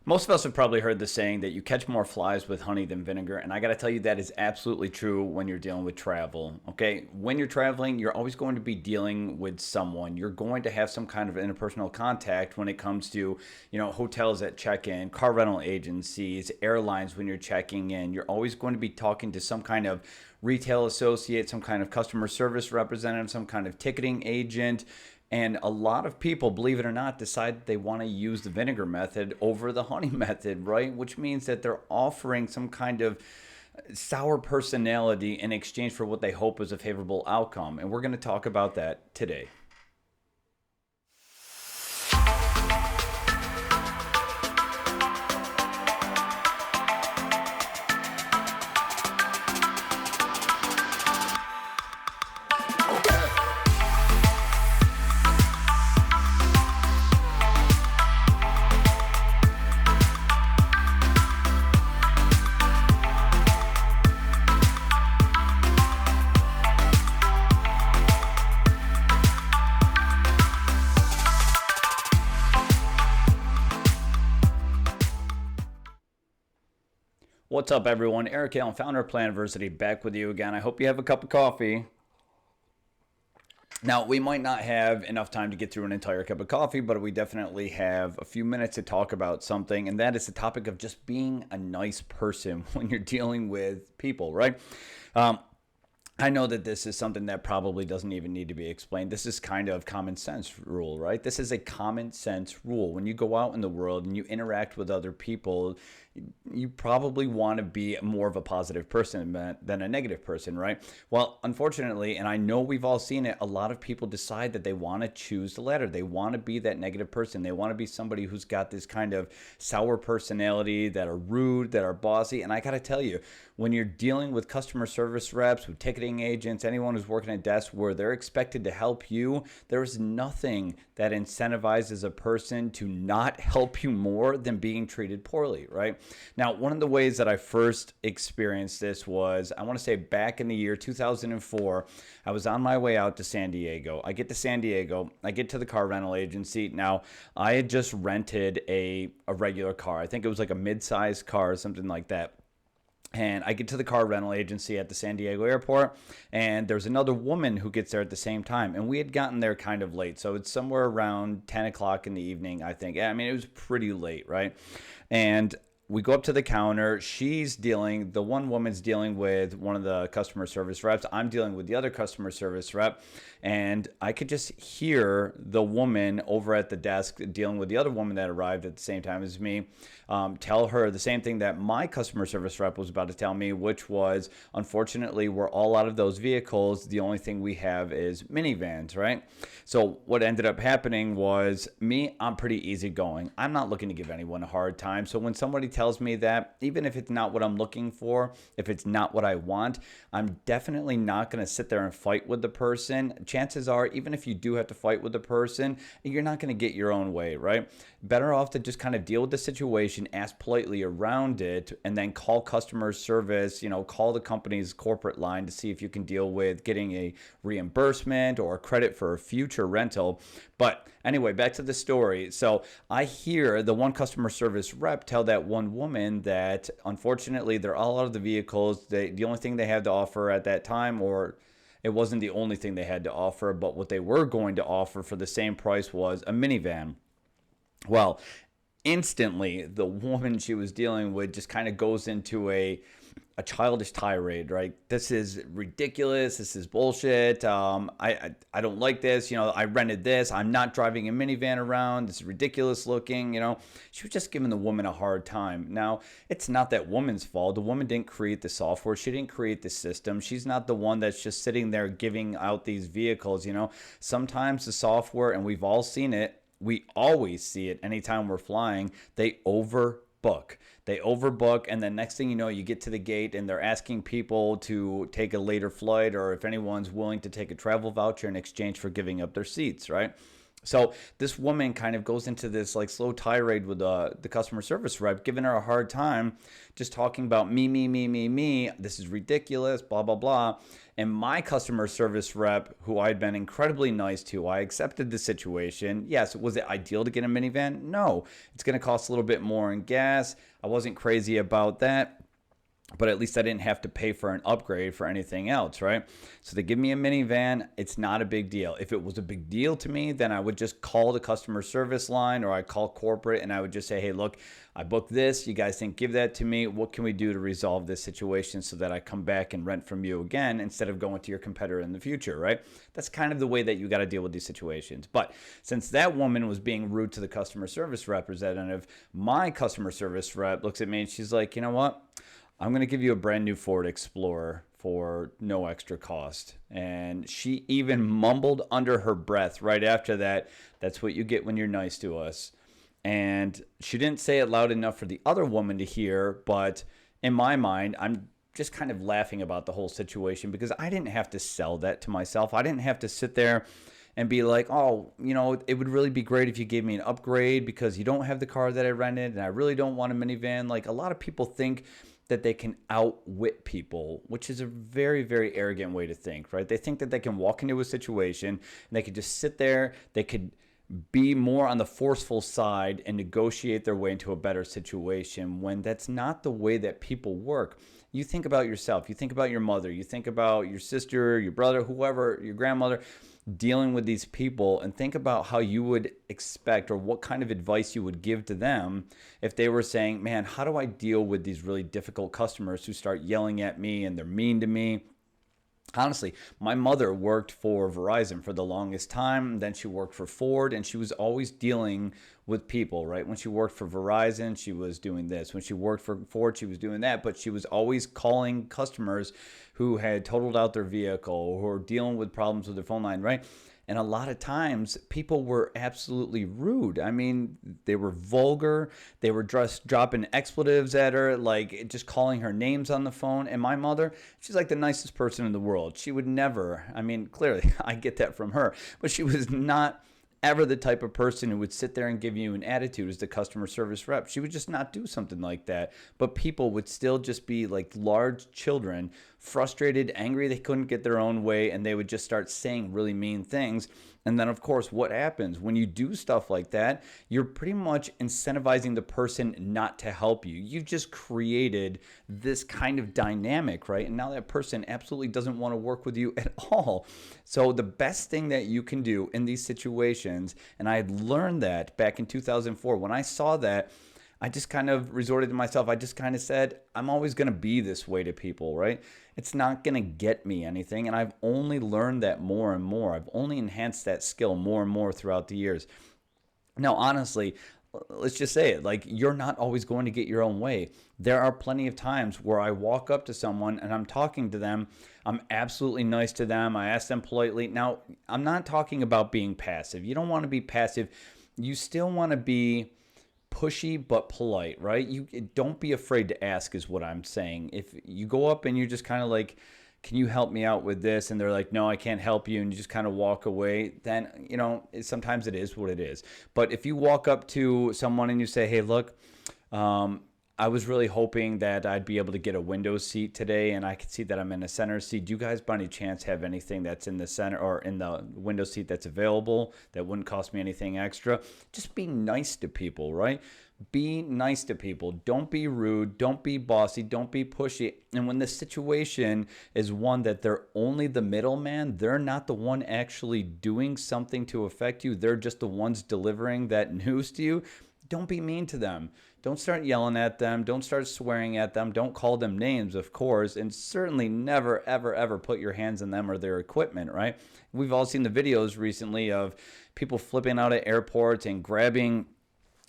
Most of us have probably heard the saying that you catch more flies with honey than vinegar, and I got to tell you that is absolutely true when you're dealing with travel. Okay, when you're traveling, you're always going to be dealing with someone. You're going to have some kind of interpersonal contact when it comes to, hotels at check-in, car rental agencies, airlines when you're checking in. You're always going to be talking to some kind of retail associate, some kind of customer service representative, some kind of ticketing agent. And a lot of people, believe it or not, decide they want to use the vinegar method over the honey method, right? Which means that they're offering some kind of sour personality in exchange for what they hope is a favorable outcome. And we're going to talk about that today. What's up, everyone? Eric Allen, founder of Planiversity, back with you again. I hope you have a cup of coffee. Now, we might not have enough time to get through an entire cup of coffee, but we definitely have a few minutes to talk about something, and that is the topic of just being a nice person when you're dealing with people, right? Um, I know that this is something that probably doesn't even need to be explained. This is kind of common sense rule, right? This is a common sense rule. When you go out in the world and you interact with other people, you probably want to be more of a positive person than a negative person, right? Well, unfortunately, and I know we've all seen it, a lot of people decide that they want to choose the latter. They want to be that negative person. They want to be somebody who's got this kind of sour personality, that are rude, that are bossy. And I got to tell you, when you're dealing with customer service reps, with ticketing agents, anyone who's working at desk where they're expected to help you, there's nothing that incentivizes a person to not help you more than being treated poorly, right? Now, one of the ways that I first experienced this was, I want to say back in the year 2004, I was on my way out to San Diego. I get to San Diego, I get to the car rental agency. Now, I had just rented a regular car. I think it was like a mid-sized car or something like that. And I get to the car rental agency at the San Diego airport, and there's another woman who gets there at the same time. And we had gotten there kind of late. So it's somewhere around 10 o'clock in the evening, I think. I mean, it was pretty late, right? And we go up to the counter. The one woman's dealing with one of the customer service reps. I'm dealing with the other customer service rep. And I could just hear the woman over at the desk dealing with the other woman that arrived at the same time as me tell her the same thing that my customer service rep was about to tell me, which was, unfortunately, we're all out of those vehicles. The only thing we have is minivans, right? So what ended up happening was I'm pretty easygoing. I'm not looking to give anyone a hard time. So when somebody tells me that, even if it's not what I'm looking for, if it's not what I want, I'm definitely not going to sit there and fight with the person. Chances are, even if you do have to fight with the person, you're not going to get your own way, right? Better off to just kind of deal with the situation, ask politely around it, and then call customer service, call the company's corporate line to see if you can deal with getting a reimbursement or credit for a future rental. But anyway, back to the story. So I hear the one customer service rep tell that one woman that, unfortunately, they're all out of the vehicles. The only thing they have to offer at that time, or it wasn't the only thing they had to offer, but what they were going to offer for the same price was a minivan. Well, instantly, the woman she was dealing with just kind of goes into a childish tirade, right? This is ridiculous. This is bullshit. I don't like this. I rented this. I'm not driving a minivan around. This is ridiculous looking. She was just giving the woman a hard time. Now, it's not that woman's fault. The woman didn't create the software. She didn't create the system. She's not the one that's just sitting there giving out these vehicles. Sometimes the software, and we've all seen it, we always see it anytime we're flying, they overbook. They overbook, and then next thing you know, you get to the gate and they're asking people to take a later flight, or if anyone's willing to take a travel voucher in exchange for giving up their seats, right? So this woman kind of goes into this like slow tirade with the customer service rep, giving her a hard time, just talking about me, me, me, me, me. This is ridiculous, blah, blah, blah. And my customer service rep, who I'd been incredibly nice to, I accepted the situation. Yes, was it ideal to get a minivan? No. It's going to cost a little bit more in gas. I wasn't crazy about that, but at least I didn't have to pay for an upgrade for anything else, right? So they give me a minivan. It's not a big deal. If it was a big deal to me, then I would just call the customer service line, or I'd call corporate and I would just say, hey, look, I booked this. You guys didn't give that to me. What can we do to resolve this situation so that I come back and rent from you again instead of going to your competitor in the future, right? That's kind of the way that you got to deal with these situations. But since that woman was being rude to the customer service representative, my customer service rep looks at me and she's like, you know what? I'm going to give you a brand new Ford Explorer for no extra cost. And she even mumbled under her breath right after that, that's what you get when you're nice to us. And she didn't say it loud enough for the other woman to hear, but in my mind, I'm just kind of laughing about the whole situation because I didn't have to sell that to myself. I didn't have to sit there and be like, oh, you know, it would really be great if you gave me an upgrade because you don't have the car that I rented and I really don't want a minivan. Like a lot of people think that they can outwit people, which is a very, very arrogant way to think, right? They think that they can walk into a situation and they could just sit there, they could be more on the forceful side and negotiate their way into a better situation when that's not the way that people work. You think about yourself, you think about your mother, you think about your sister, your brother, whoever, your grandmother, dealing with these people, and think about how you would expect or what kind of advice you would give to them if they were saying, man, how do I deal with these really difficult customers who start yelling at me and they're mean to me? Honestly, my mother worked for Verizon for the longest time. Then she worked for Ford, and she was always dealing with people, right? When she worked for Verizon, she was doing this. When she worked for Ford, she was doing that. But she was always calling customers who had totaled out their vehicle or who were dealing with problems with their phone line, right? And a lot of times people were absolutely rude. I mean, they were vulgar. They were just dropping expletives at her, like just calling her names on the phone. And my mother, she's like the nicest person in the world. She would never, I mean, clearly I get that from her, but she was not ever the type of person who would sit there and give you an attitude as the customer service rep. She would just not do something like that. But people would still just be like large children, frustrated, angry they couldn't get their own way, and they would just start saying really mean things. And then, of course, what happens when you do stuff like that? You're pretty much incentivizing the person not to help you. You've just created this kind of dynamic, right? And now that person absolutely doesn't want to work with you at all. So the best thing that you can do in these situations, and I had learned that back in 2004, when I saw that, I just kind of resorted to myself. I just kind of said, I'm always going to be this way to people, right? It's not going to get me anything. And I've only learned that more and more. I've only enhanced that skill more and more throughout the years. Now, honestly, let's just say it, like, you're not always going to get your own way. There are plenty of times where I walk up to someone and I'm talking to them. I'm absolutely nice to them. I ask them politely. Now, I'm not talking about being passive. You don't want to be passive. You still want to be pushy but polite, right? You don't be afraid to ask is what I'm saying. If you go up and you're just kind of like, can you help me out with this? And they're like, no, I can't help you. And you just kind of walk away. Then, you know, sometimes it is what it is. But if you walk up to someone and you say, hey, look, I was really hoping that I'd be able to get a window seat today, and I can see that I'm in a center seat. Do you guys by any chance have anything that's in the center or in the window seat that's available that wouldn't cost me anything extra? Just be nice to people, right? Be nice to people. Don't be rude. Don't be bossy. Don't be pushy. And when the situation is one that they're only the middleman, they're not the one actually doing something to affect you. They're just the ones delivering that news to you. Don't be mean to them. Don't start yelling at them. Don't start swearing at them. Don't call them names, of course. And certainly never, ever, ever put your hands on them or their equipment, right? We've all seen the videos recently of people flipping out at airports and grabbing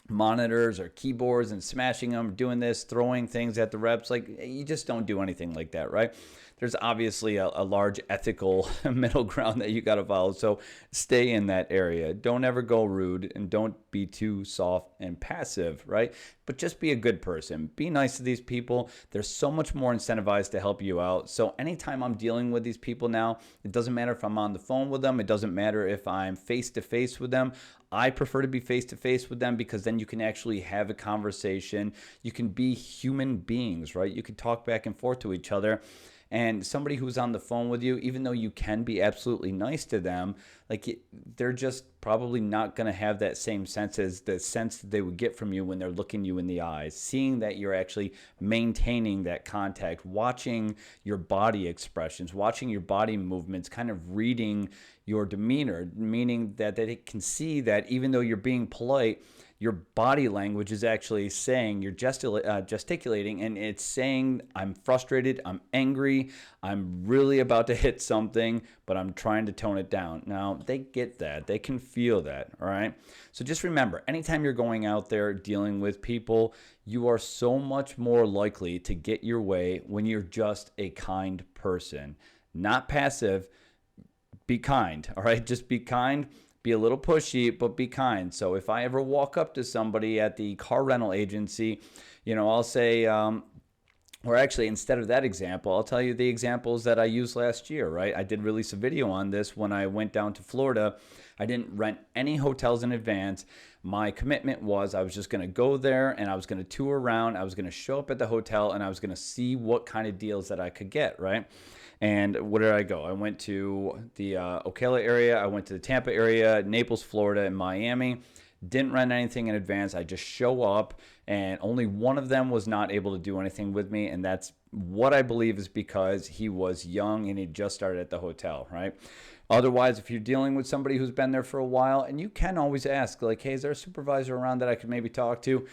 monitors or keyboards and smashing them, doing this, throwing things at the reps. Like, you just don't do anything like that, right? there's obviously a large ethical middle ground that you got to follow. So stay in that area. Don't ever go rude, and don't be too soft and passive, right? But just be a good person. Be nice to these people. They're so much more incentivized to help you out. So anytime I'm dealing with these people now, it doesn't matter if I'm on the phone with them. It doesn't matter if I'm face to face with them. I prefer to be face to face with them because then you can actually have a conversation. You can be human beings, right? You can talk back and forth to each other. And somebody who's on the phone with you, even though you can be absolutely nice to them, like they're just probably not going to have that same sense as the sense that they would get from you when they're looking you in the eyes, seeing that you're actually maintaining that contact, watching your body expressions, watching your body movements, kind of reading your demeanor, meaning that they can see that even though you're being polite, your body language is actually saying, you're gesticulating, and it's saying, I'm frustrated, I'm angry, I'm really about to hit something, but I'm trying to tone it down. Now, they get that. They can feel that, all right? So just remember, anytime you're going out there dealing with people, you are so much more likely to get your way when you're just a kind person. Not passive, be kind, all right? Just be kind. Be a little pushy, but be kind. So if I ever walk up to somebody at the car rental agency, I'll say, or actually, instead of that example, I'll tell you the examples that I used last year, right? I did release a video on this when I went down to Florida. I didn't rent any hotels in advance. My commitment was I was just going to go there and I was going to tour around. I was going to show up at the hotel and I was going to see what kind of deals that I could get, right? And where did I go? I went to the Ocala area. I went to the Tampa area, Naples, Florida, and Miami. Didn't rent anything in advance. I just show up, and only one of them was not able to do anything with me, and that's what I believe is because he was young and he just started at the hotel, right? Otherwise, if you're dealing with somebody who's been there for a while, and you can always ask, like, hey, is there a supervisor around that I could maybe talk to?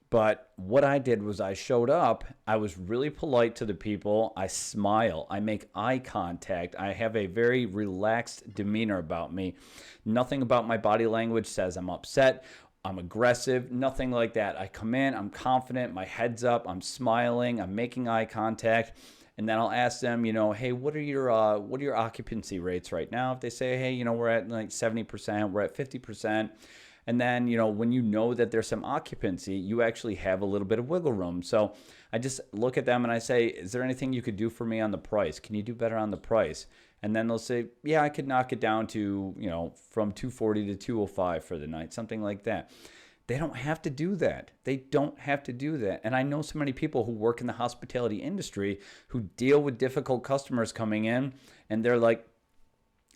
But what I did was I showed up, I was really polite to the people, I smile, I make eye contact, I have a very relaxed demeanor about me. Nothing about my body language says I'm upset, I'm aggressive, nothing like that. I come in, I'm confident, my head's up, I'm smiling, I'm making eye contact. And then I'll ask them, hey, what are your occupancy rates right now? If they say, hey, we're at like 70%, we're at 50%. And then, when you know that there's some occupancy, you actually have a little bit of wiggle room. So I just look at them and I say, is there anything you could do for me on the price? Can you do better on the price? And then they'll say, yeah, I could knock it down to, from 240 to 205 for the night, something like that. They don't have to do that. They don't have to do that. And I know so many people who work in the hospitality industry who deal with difficult customers coming in, and they're like,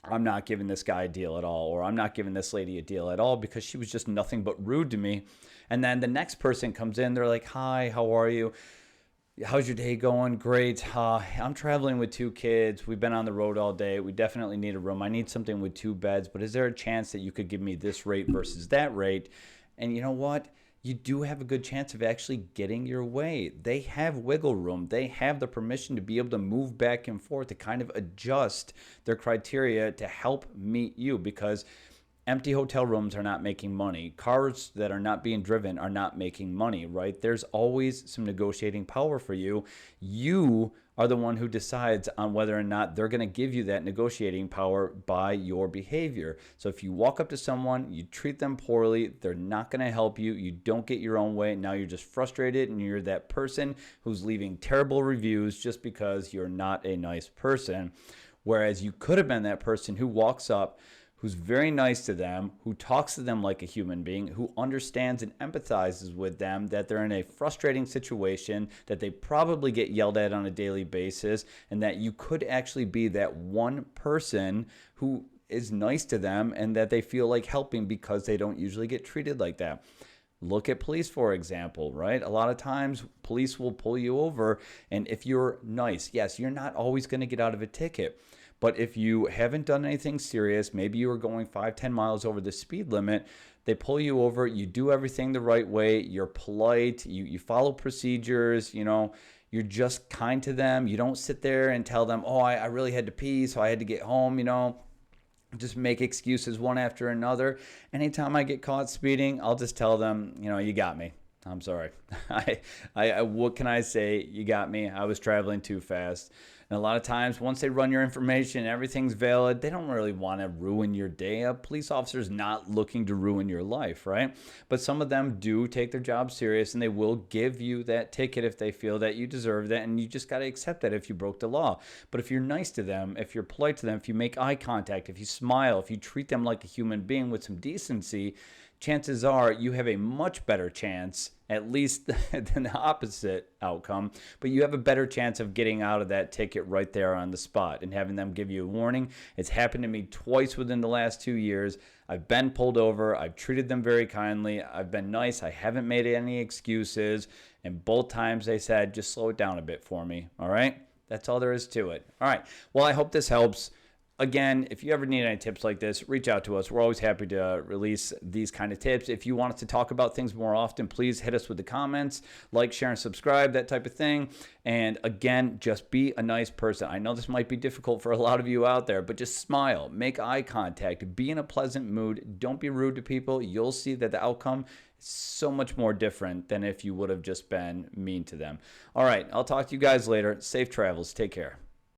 I'm not giving this guy a deal at all, or I'm not giving this lady a deal at all because she was just nothing but rude to me. And then the next person comes in, they're like, hi, how are you? How's your day going? Great. I'm traveling with 2 kids. We've been on the road all day. We definitely need a room. I need something with 2 beds, but is there a chance that you could give me this rate versus that rate? And you know what? You do have a good chance of actually getting your way. They have wiggle room. They have the permission to be able to move back and forth to kind of adjust their criteria to help meet you, because empty hotel rooms are not making money. Cars that are not being driven are not making money, right? There's always some negotiating power for you. You are the one who decides on whether or not they're going to give you that negotiating power by your behavior. So if you walk up to someone, you treat them poorly, they're not going to help you, you don't get your own way, now you're just frustrated and you're that person who's leaving terrible reviews just because you're not a nice person. Whereas you could have been that person who walks up, who's very nice to them, who talks to them like a human being, who understands and empathizes with them, that they're in a frustrating situation, that they probably get yelled at on a daily basis, and that you could actually be that one person who is nice to them and that they feel like helping because they don't usually get treated like that. Look at police, for example, right? A lot of times police will pull you over, and if you're nice, yes, you're not always going to get out of a ticket. But if you haven't done anything serious, maybe you were going 5-10 miles over the speed limit, they pull you over, you do everything the right way, you're polite, you follow procedures, you're just kind to them. You don't sit there and tell them, oh, I really had to pee, so I had to get home, just make excuses one after another. Anytime I get caught speeding, I'll just tell them, you got me. I'm sorry. What can I say? You got me. I was traveling too fast. And a lot of times, once they run your information, everything's valid. They don't really want to ruin your day. A police officer's not looking to ruin your life, right? But some of them do take their job serious, and they will give you that ticket if they feel that you deserve that. And you just got to accept that if you broke the law. But if you're nice to them, if you're polite to them, if you make eye contact, if you smile, if you treat them like a human being with some decency, chances are you have a much better chance, at least than the opposite outcome, but you have a better chance of getting out of that ticket right there on the spot and having them give you a warning. It's happened to me twice within the last 2 years. I've been pulled over. I've treated them very kindly. I've been nice. I haven't made any excuses. And both times they said, just slow it down a bit for me. All right? That's all there is to it. All right. Well, I hope this helps. Again, if you ever need any tips like this, reach out to us. We're always happy to release these kind of tips. If you want us to talk about things more often, please hit us with the comments, like, share, and subscribe, that type of thing. And again, just be a nice person. I know this might be difficult for a lot of you out there, but just smile, make eye contact, be in a pleasant mood. Don't be rude to people. You'll see that the outcome is so much more different than if you would have just been mean to them. All right, I'll talk to you guys later. Safe travels. Take care.